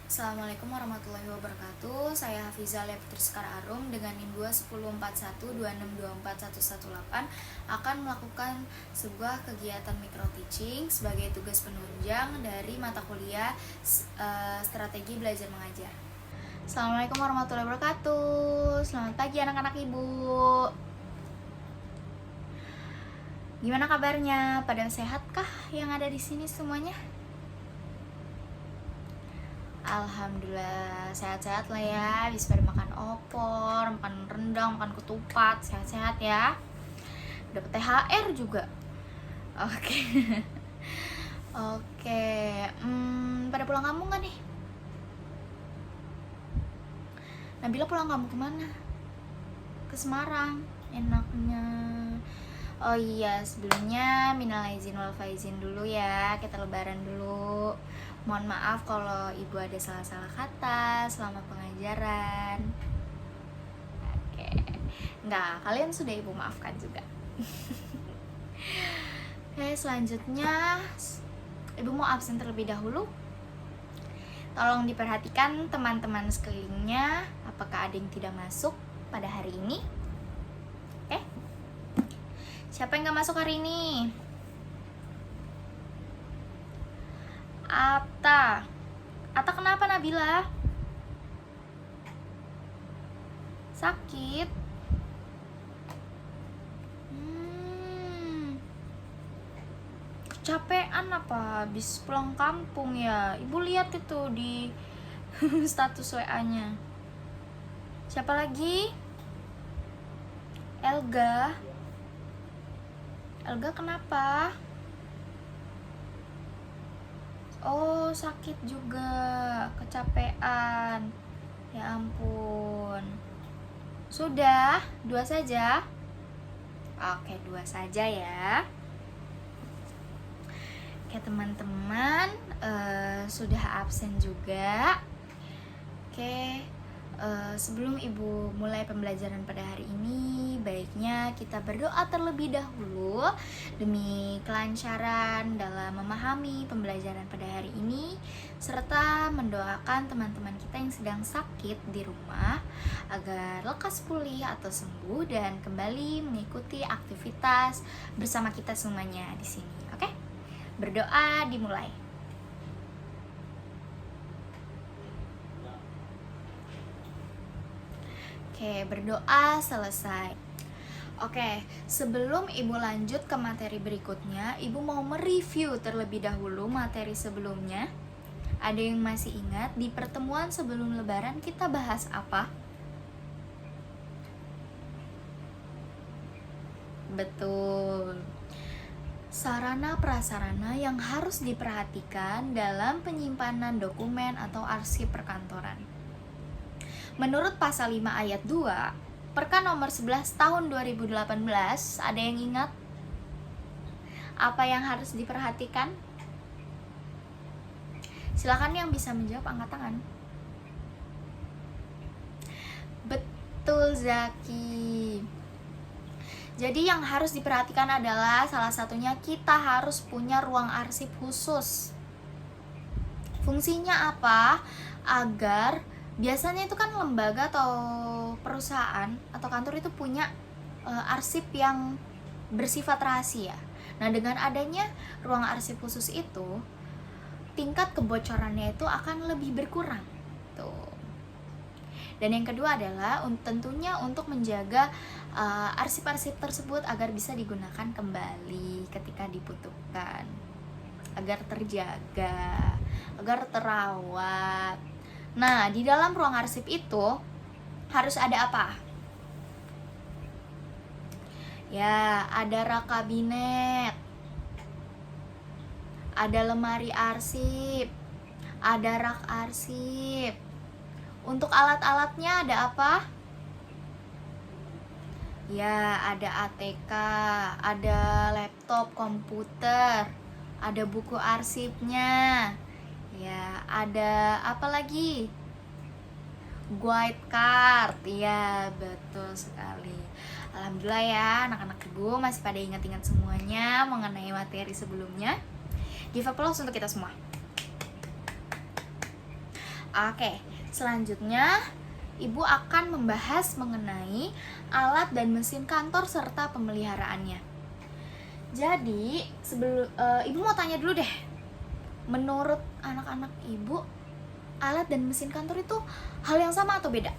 Assalamualaikum warahmatullahi wabarakatuh. Saya Hafizah Putri Sekar Arum dengan NIM 2104126241118 akan melakukan sebuah kegiatan micro teaching sebagai tugas penunjang dari mata kuliah Strategi Belajar Mengajar. Assalamualaikum warahmatullahi wabarakatuh. Selamat pagi anak-anak ibu. Gimana kabarnya? Pada sehatkah yang ada di sini semuanya? Alhamdulillah sehat-sehat lah ya. Bisa pada makan opor, makan rendang, makan ketupat, sehat-sehat ya. Dapat THR juga. Oke. Oke. Pada pulang kampung gak nih? Nabila pulang kampung kemana? Ke Semarang. Enaknya. Oh iya, sebelumnya minal aizin wal faizin dulu ya. Kita lebaran dulu. Mohon maaf kalau ibu ada salah-salah kata selama pengajaran. Oke. Enggak, kalian sudah ibu maafkan juga. Oke, selanjutnya ibu mau absen terlebih dahulu. Tolong diperhatikan teman-teman sekelilingnya, apakah ada yang tidak masuk pada hari ini? Oke. Siapa yang gak masuk hari ini? Ata kenapa Nabila? Sakit? Kecapean apa? Habis pulang kampung ya? Ibu lihat itu di status WA-nya. Siapa lagi? Elga kenapa? Oh, sakit juga, kecapean. Ya ampun. Sudah, 2 saja. Oke, 2 saja ya. Oke, teman-teman, sudah absen juga. Oke, sebelum ibu mulai pembelajaran pada hari ini, baiknya kita berdoa terlebih dahulu demi kelancaran dalam memahami pembelajaran pada hari ini, serta mendoakan teman-teman kita yang sedang sakit di rumah agar lekas pulih atau sembuh dan kembali mengikuti aktivitas bersama kita semuanya di sini. Oke? Berdoa dimulai. Oke, berdoa selesai. Oke, sebelum ibu lanjut ke materi berikutnya, ibu mau mereview terlebih dahulu materi sebelumnya. Ada yang masih ingat di pertemuan sebelum lebaran kita bahas apa? Betul. Sarana prasarana yang harus diperhatikan dalam penyimpanan dokumen atau arsip perkantoran. Menurut pasal 5 ayat 2, Perka nomor 11 tahun 2018, ada yang ingat? Apa yang harus diperhatikan? Silakan yang bisa menjawab angkat tangan. Betul, Zaki. Jadi yang harus diperhatikan adalah salah satunya kita harus punya ruang arsip khusus. Fungsinya apa? Agar biasanya itu kan lembaga atau perusahaan atau kantor itu punya arsip yang bersifat rahasia. Nah, dengan adanya ruang arsip khusus itu, tingkat kebocorannya itu akan lebih berkurang. Tuh. Dan yang kedua adalah tentunya untuk menjaga arsip-arsip tersebut agar bisa digunakan kembali ketika dibutuhkan, agar terjaga, agar terawat. Nah, di dalam ruang arsip itu harus ada apa? Ya, ada rak kabinet, ada lemari arsip, ada rak arsip. Untuk alat-alatnya ada apa? Ya, ada ATK, ada laptop komputer, ada buku arsipnya. Ya, ada apa lagi? Guide card. Ya, betul sekali. Alhamdulillah ya, anak-anak ibu masih pada ingat-ingat semuanya mengenai materi sebelumnya. Give applause untuk kita semua. Oke, selanjutnya Ibu akan membahas mengenai alat dan mesin kantor serta pemeliharaannya. Jadi, Ibu mau tanya dulu deh. Menurut anak-anak Ibu, alat dan mesin kantor itu hal yang sama atau beda?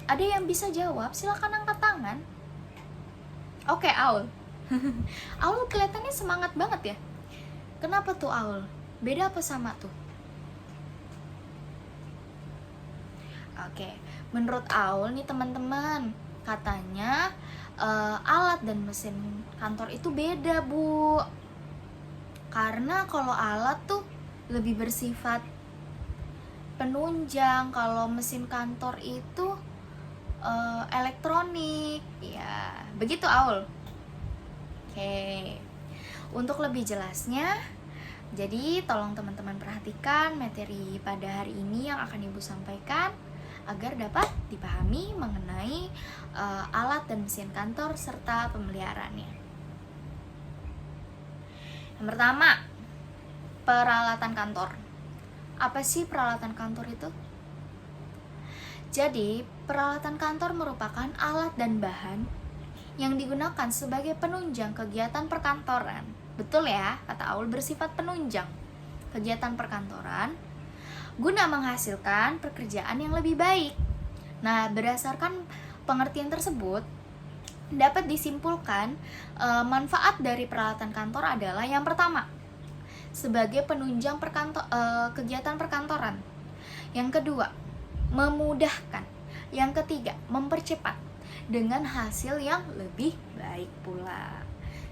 Ada yang bisa jawab? Silakan angkat tangan. Oke, Aul. Aul kelihatannya semangat banget ya. Kenapa tuh Aul? Beda apa sama tuh? Oke, menurut Aul nih teman-teman, katanya alat dan mesin kantor itu beda, Bu. Karena kalau alat tuh lebih bersifat penunjang, kalau mesin kantor itu elektronik. Ya, begitu Aul. Oke. Untuk lebih jelasnya, jadi tolong teman-teman perhatikan materi pada hari ini yang akan Ibu sampaikan agar dapat dipahami mengenai alat dan mesin kantor serta pemeliharaannya. Yang pertama, peralatan kantor. Apa sih peralatan kantor itu? Jadi, peralatan kantor merupakan alat dan bahan yang digunakan sebagai penunjang kegiatan perkantoran. Betul ya, kata Aul, bersifat penunjang kegiatan perkantoran guna menghasilkan pekerjaan yang lebih baik. Nah, berdasarkan pengertian tersebut, dapat disimpulkan manfaat dari peralatan kantor adalah yang pertama, sebagai penunjang kegiatan perkantoran. Yang kedua, memudahkan. Yang ketiga, mempercepat dengan hasil yang lebih baik pula.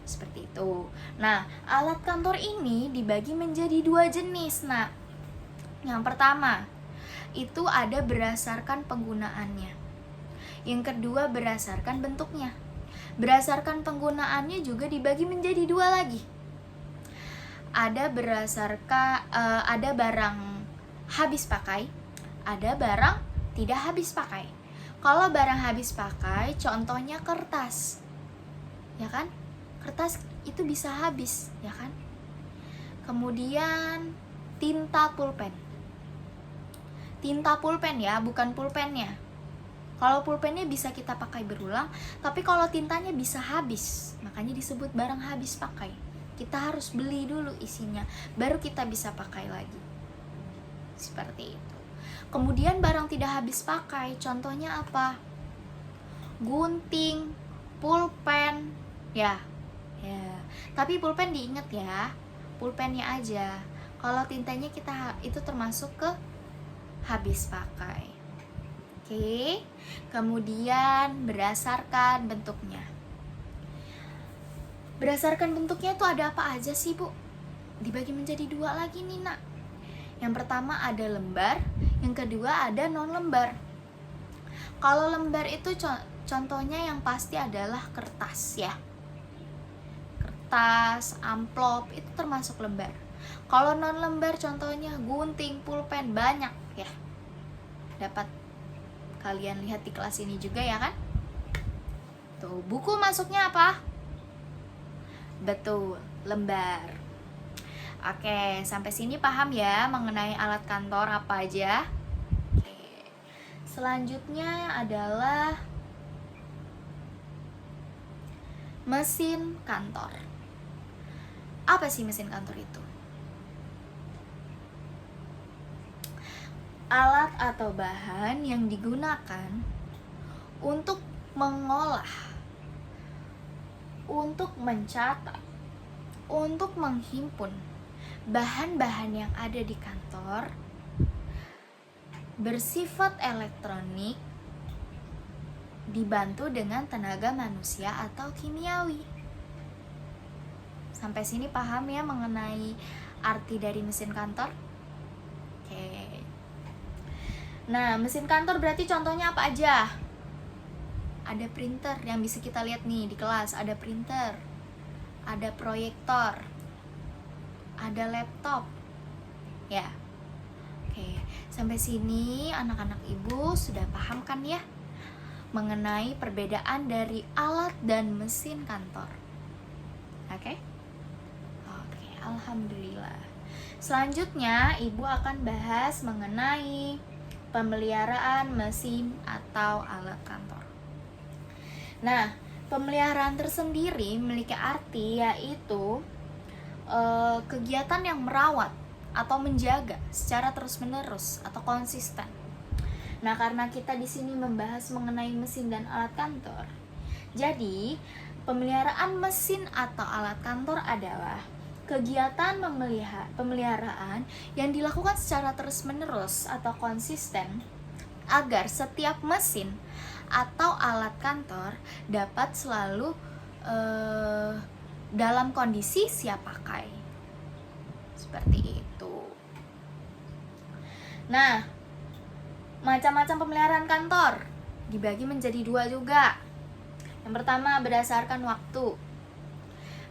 Seperti itu. Nah, alat kantor ini dibagi menjadi dua jenis. Nah, yang pertama, itu ada berdasarkan penggunaannya. Yang kedua, berdasarkan bentuknya. Berdasarkan penggunaannya juga dibagi menjadi dua lagi. Ada barang habis pakai, ada barang tidak habis pakai. Kalau barang habis pakai, contohnya kertas. Ya kan? Kertas itu bisa habis, ya kan? Kemudian tinta pulpen. Tinta pulpen ya, bukan pulpennya. Kalau pulpennya bisa kita pakai berulang, tapi kalau tintanya bisa habis, makanya disebut barang habis pakai. Kita harus beli dulu isinya, baru kita bisa pakai lagi. Seperti itu. Kemudian barang tidak habis pakai, contohnya apa? Gunting, pulpen, ya. Tapi pulpen diingat ya, pulpennya aja. Kalau tintanya itu termasuk ke habis pakai. Oke. Kemudian berdasarkan bentuknya. Berdasarkan bentuknya itu ada apa aja sih, Bu? Dibagi menjadi dua lagi nih, Nak. Yang pertama ada lembar, yang kedua ada non lembar. Kalau lembar itu contohnya yang pasti adalah kertas ya. Kertas, amplop itu termasuk lembar. Kalau non lembar contohnya gunting, pulpen, banyak ya. Dapat kalian lihat di kelas ini juga ya kan? Tuh, buku masuknya apa? Betul, lembar. Oke, sampai sini paham ya mengenai alat kantor apa aja? Oke. Selanjutnya adalah mesin kantor. Apa sih mesin kantor itu? Alat atau bahan yang digunakan untuk mengolah, untuk mencatat, untuk menghimpun bahan-bahan yang ada di kantor, bersifat elektronik, dibantu dengan tenaga manusia atau kimiawi. Sampai sini paham ya mengenai arti dari mesin kantor? Oke. Nah, mesin kantor berarti contohnya apa aja? Ada printer yang bisa kita lihat nih di kelas, ada printer, ada proyektor, ada laptop. Ya. Oke, sampai sini anak-anak Ibu sudah paham kan ya mengenai perbedaan dari alat dan mesin kantor. Oke? Oke, alhamdulillah. Selanjutnya, Ibu akan bahas mengenai pemeliharaan mesin atau alat kantor. Nah, pemeliharaan tersendiri memiliki arti yaitu kegiatan yang merawat atau menjaga secara terus-menerus atau konsisten. Nah, karena kita di sini membahas mengenai mesin dan alat kantor, jadi pemeliharaan mesin atau alat kantor adalah kegiatan pemeliharaan yang dilakukan secara terus-menerus atau konsisten agar setiap mesin atau alat kantor dapat selalu dalam kondisi siap pakai. Seperti itu. Nah, macam-macam pemeliharaan kantor dibagi menjadi 2 juga. Yang pertama, berdasarkan waktu.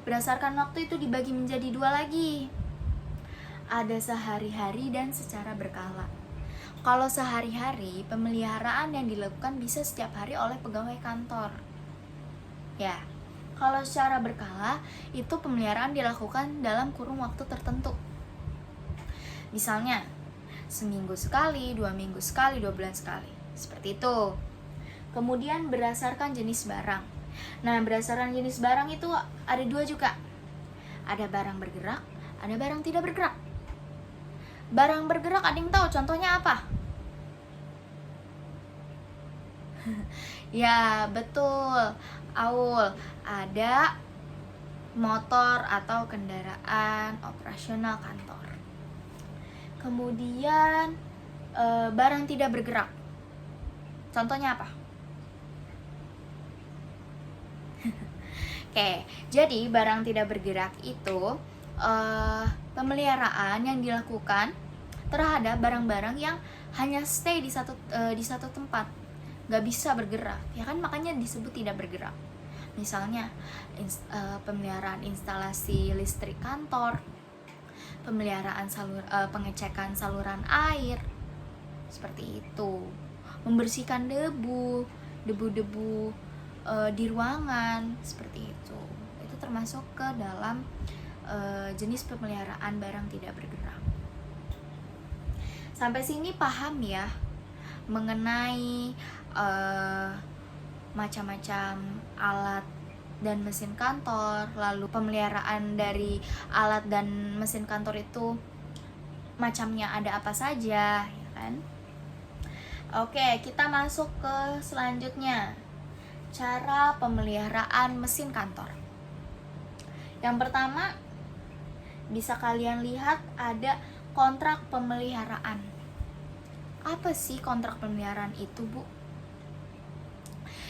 Berdasarkan waktu itu dibagi menjadi 2 lagi. Ada sehari-hari dan secara berkala. Kalau sehari-hari, pemeliharaan yang dilakukan bisa setiap hari oleh pegawai kantor. Ya, kalau secara berkala, itu pemeliharaan dilakukan dalam kurun waktu tertentu. Misalnya, seminggu sekali, 2 minggu sekali, 2 bulan sekali. Seperti itu. Kemudian berdasarkan jenis barang. Nah, berdasarkan jenis barang itu ada 2 juga. Ada barang bergerak, ada barang tidak bergerak. Barang bergerak ada yang tahu contohnya apa? Ya, betul. Aul, ada motor atau kendaraan operasional kantor. Kemudian barang tidak bergerak. Contohnya apa? Oke, jadi barang tidak bergerak itu pemeliharaan yang dilakukan terhadap barang-barang yang hanya stay di satu tempat, nggak bisa bergerak, ya kan, makanya disebut tidak bergerak. Misalnya pemeliharaan instalasi listrik kantor, pemeliharaan pengecekan saluran air, seperti itu, membersihkan debu-debu di ruangan, seperti itu termasuk ke dalam jenis pemeliharaan barang tidak bergerak. Sampai sini paham ya mengenai macam-macam alat dan mesin kantor, lalu pemeliharaan dari alat dan mesin kantor itu macamnya ada apa saja, ya kan? Oke, kita masuk ke selanjutnya, cara pemeliharaan mesin kantor. Yang pertama, bisa kalian lihat ada kontrak pemeliharaan. Apa sih kontrak pemeliharaan itu, Bu?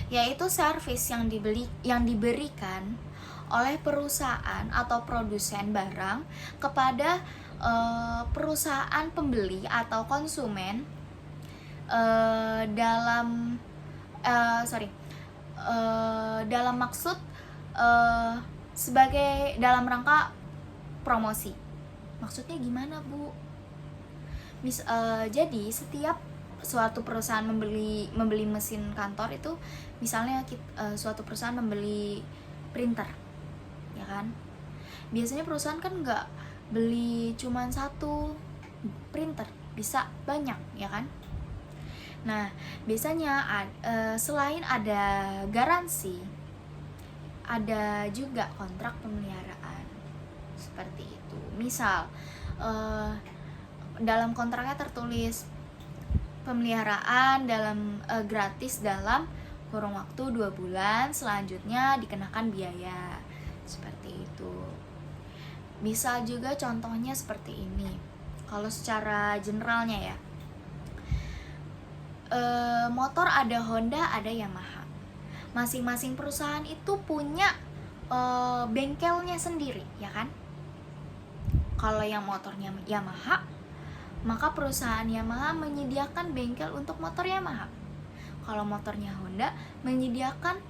Yaitu servis yang diberikan oleh perusahaan atau produsen barang kepada perusahaan pembeli atau konsumen dalam maksud sebagai dalam rangka promosi. Maksudnya gimana, Bu? Jadi setiap suatu perusahaan membeli mesin kantor itu, misalnya suatu perusahaan membeli printer, ya kan? Biasanya perusahaan kan nggak beli cuma satu printer, bisa banyak, ya kan? Nah, biasanya selain ada garansi, ada juga kontrak pemeliharaan, seperti itu. Misal dalam kontraknya tertulis pemeliharaan gratis dalam kurun waktu 2 bulan, selanjutnya dikenakan biaya, seperti itu. Misal juga contohnya seperti ini. Kalau secara generalnya ya, motor ada Honda, ada Yamaha. Masing-masing perusahaan itu punya bengkelnya sendiri, ya kan? Kalau yang motornya Yamaha, maka perusahaan Yamaha menyediakan bengkel untuk motor Yamaha. Kalau motornya Honda, menyediakan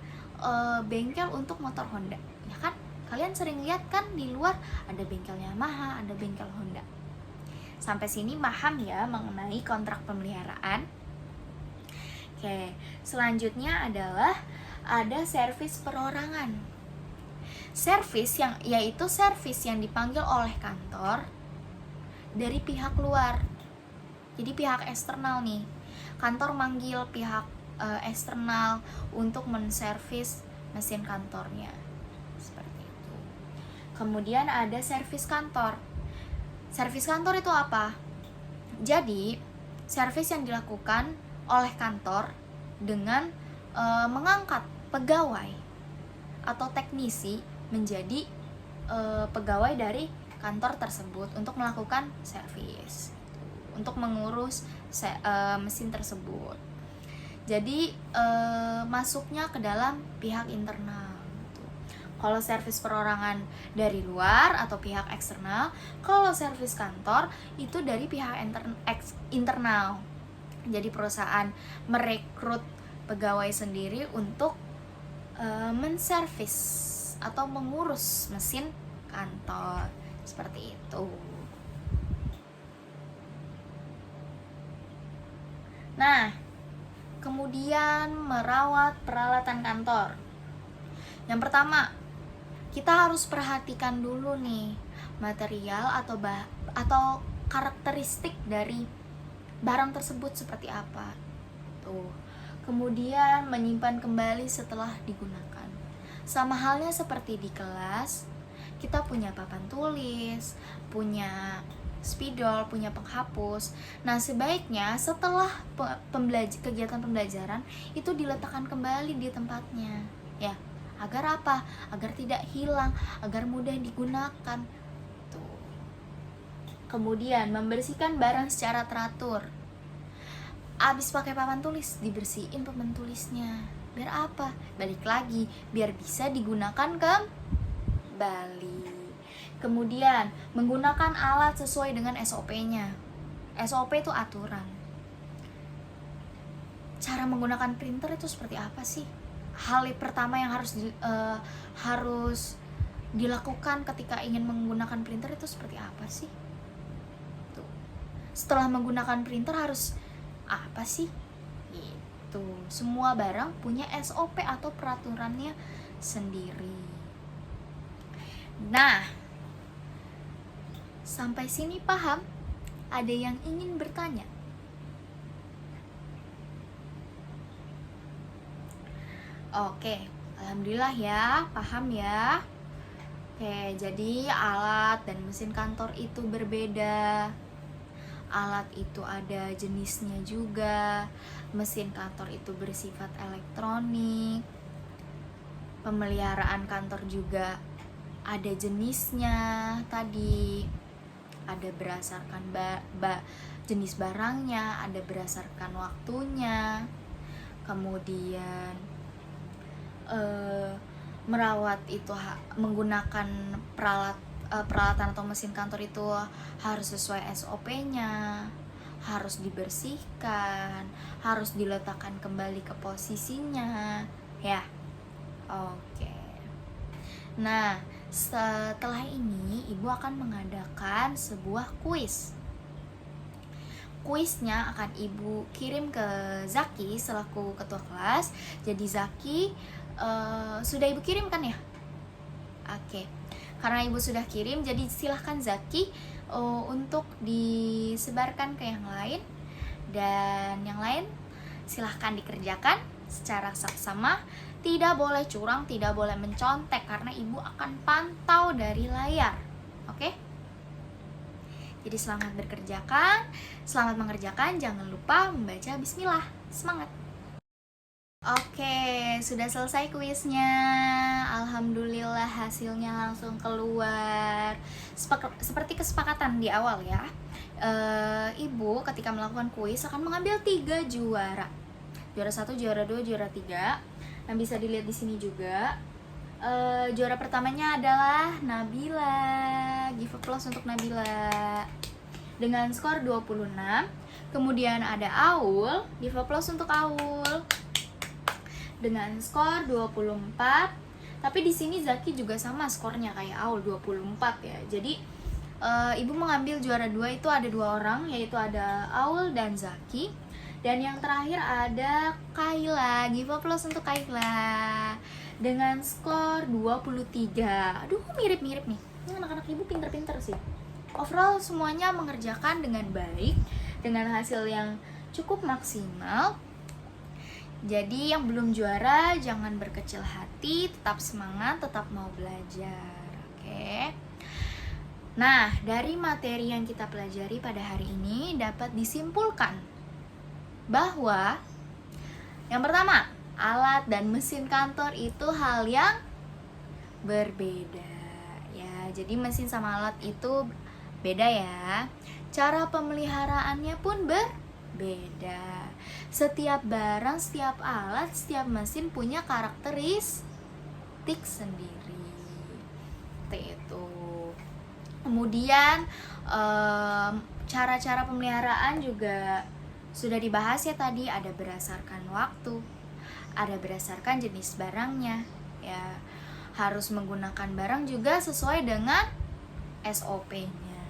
bengkel untuk motor Honda, ya kan? Kalian sering lihat kan di luar ada bengkel Yamaha, ada bengkel Honda. Sampai sini paham ya mengenai kontrak pemeliharaan? Oke, selanjutnya adalah ada servis perorangan. Servis yaitu servis yang dipanggil oleh kantor dari pihak luar. Jadi pihak eksternal nih, kantor manggil pihak eksternal untuk menservis mesin kantornya, seperti itu. Kemudian ada servis kantor. Servis kantor itu apa? Jadi servis yang dilakukan oleh kantor dengan mengangkat pegawai atau teknisi menjadi pegawai dari kantor tersebut untuk melakukan servis, untuk mengurus mesin tersebut. Jadi masuknya ke dalam pihak internal gitu. Kalau servis perorangan dari luar atau pihak eksternal, kalau servis kantor itu dari pihak internal. Jadi perusahaan merekrut pegawai sendiri untuk menservis atau mengurus mesin kantor, seperti itu. Nah, kemudian merawat peralatan kantor. Yang pertama, kita harus perhatikan dulu nih material atau karakteristik dari barang tersebut seperti apa. Tuh. Kemudian menyimpan kembali setelah digunakan. Sama halnya seperti di kelas, kita punya papan tulis, punya spidol, punya penghapus. Nah, sebaiknya setelah kegiatan pembelajaran itu diletakkan kembali di tempatnya, ya. Agar apa? Agar tidak hilang, agar mudah digunakan. Tuh. Kemudian membersihkan barang secara teratur. Abis pakai papan tulis, dibersihin papan tulisnya. Biar apa? Balik lagi, biar bisa digunakan kembali. Kemudian, menggunakan alat sesuai dengan SOP-nya. SOP itu aturan. Cara menggunakan printer itu seperti apa sih? Hal pertama yang harus dilakukan ketika ingin menggunakan printer itu seperti apa sih? Tuh. Setelah menggunakan printer harus apa sih? Itu semua barang punya SOP atau peraturannya sendiri. Nah, sampai sini paham? Ada yang ingin bertanya? Oke, alhamdulillah ya, paham ya. Oke, jadi alat dan mesin kantor itu berbeda. Alat itu ada jenisnya juga. Mesin kantor itu bersifat elektronik. Pemeliharaan kantor juga ada jenisnya tadi. Ada berdasarkan jenis barangnya, ada berdasarkan waktunya. Kemudian merawat itu menggunakan peralatan atau mesin kantor itu harus sesuai SOP-nya, harus dibersihkan, harus diletakkan kembali ke posisinya, ya. Oke. Nah, setelah ini Ibu akan mengadakan sebuah kuis. Kuisnya akan Ibu kirim ke Zaki selaku ketua kelas. Jadi Zaki sudah Ibu kirim kan ya? Oke. Karena Ibu sudah kirim, jadi silahkan Zaki untuk disebarkan ke yang lain. Dan yang lain silahkan dikerjakan secara saksama. Tidak boleh curang, tidak boleh mencontek, karena Ibu akan pantau dari layar. Oke? Jadi selamat mengerjakan, jangan lupa membaca bismillah. Semangat! Oke, sudah selesai kuisnya. Alhamdulillah hasilnya langsung keluar. Seperti kesepakatan di awal ya. Ibu ketika melakukan kuis akan mengambil 3 juara. Juara 1, juara 2, juara 3. Yang bisa dilihat di sini juga. Juara pertamanya adalah Nabila. Give applause untuk Nabila dengan skor 26. Kemudian ada Aul. Give applause untuk Aul dengan skor 24. Tapi di sini Zaki juga sama skornya kayak Aul, 24 ya. Jadi Ibu mengambil juara 2 itu ada 2 orang, yaitu ada Aul dan Zaki. Dan yang terakhir ada Kaila. Give applause untuk Kaila dengan skor 23. Aduh, mirip-mirip nih. Ini anak-anak Ibu pinter-pinter sih. overall semuanya mengerjakan dengan baik, dengan hasil yang cukup maksimal. Jadi yang belum juara jangan berkecil hati, tetap semangat, tetap mau belajar. Oke. Nah, dari materi yang kita pelajari pada hari ini dapat disimpulkan bahwa yang pertama, alat dan mesin kantor itu hal yang berbeda. Ya, jadi mesin sama alat itu beda ya. Cara pemeliharaannya pun berbeda. Setiap barang, setiap alat, setiap mesin punya karakteristik sendiri. Seperti itu. Kemudian cara-cara pemeliharaan juga sudah dibahas ya tadi, ada berdasarkan waktu, ada berdasarkan jenis barangnya. Ya, harus menggunakan barang juga sesuai dengan SOP-nya.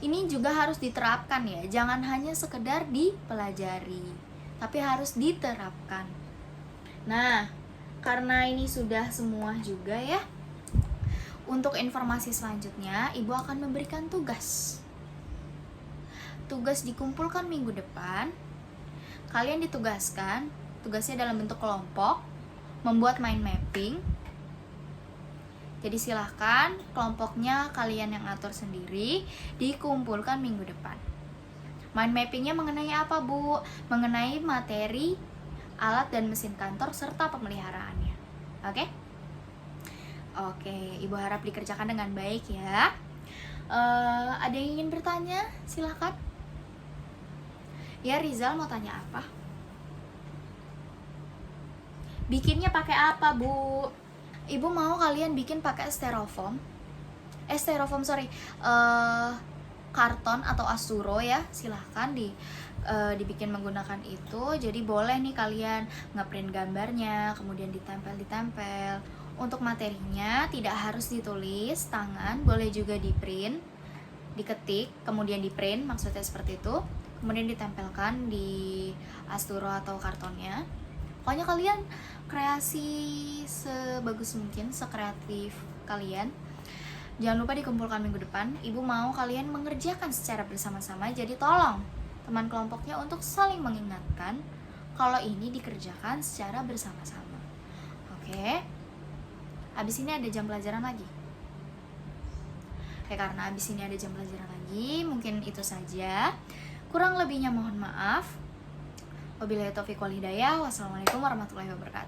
Ini juga harus diterapkan ya, jangan hanya sekedar dipelajari, tapi harus diterapkan. Nah, karena ini sudah semua juga ya, untuk informasi selanjutnya, Ibu akan memberikan tugas. Tugas dikumpulkan minggu depan. Kalian ditugaskan, tugasnya dalam bentuk kelompok, membuat mind mapping. Jadi silahkan kelompoknya kalian yang atur sendiri, dikumpulkan minggu depan. Mind mappingnya mengenai apa, Bu? Mengenai materi, alat dan mesin kantor, serta pemeliharaannya. Oke? Oke, Ibu harap dikerjakan dengan baik ya. Ada yang ingin bertanya? Silahkan. Ya, Rizal mau tanya apa? Bikinnya pakai apa, Bu? Ibu mau kalian bikin pakai styrofoam, karton atau asturo ya, silahkan dibikin menggunakan itu. Jadi boleh nih kalian ngeprint gambarnya, kemudian ditempel. Untuk materinya tidak harus ditulis tangan, boleh juga diprint, diketik, kemudian diprint, maksudnya seperti itu, kemudian ditempelkan di asturo atau kartonnya. Pokoknya kalian kreasi sebagus mungkin, sekreatif kalian. Jangan lupa dikumpulkan minggu depan. Ibu mau kalian mengerjakan secara bersama-sama. Jadi tolong teman kelompoknya untuk saling mengingatkan kalau ini dikerjakan secara bersama-sama. Oke. Abis ini ada jam pelajaran lagi. Karena abis ini ada jam pelajaran lagi, mungkin itu saja. Kurang lebihnya mohon maaf. Wabillahi taufiq wal hidayah. Wassalamualaikum warahmatullahi wabarakatuh.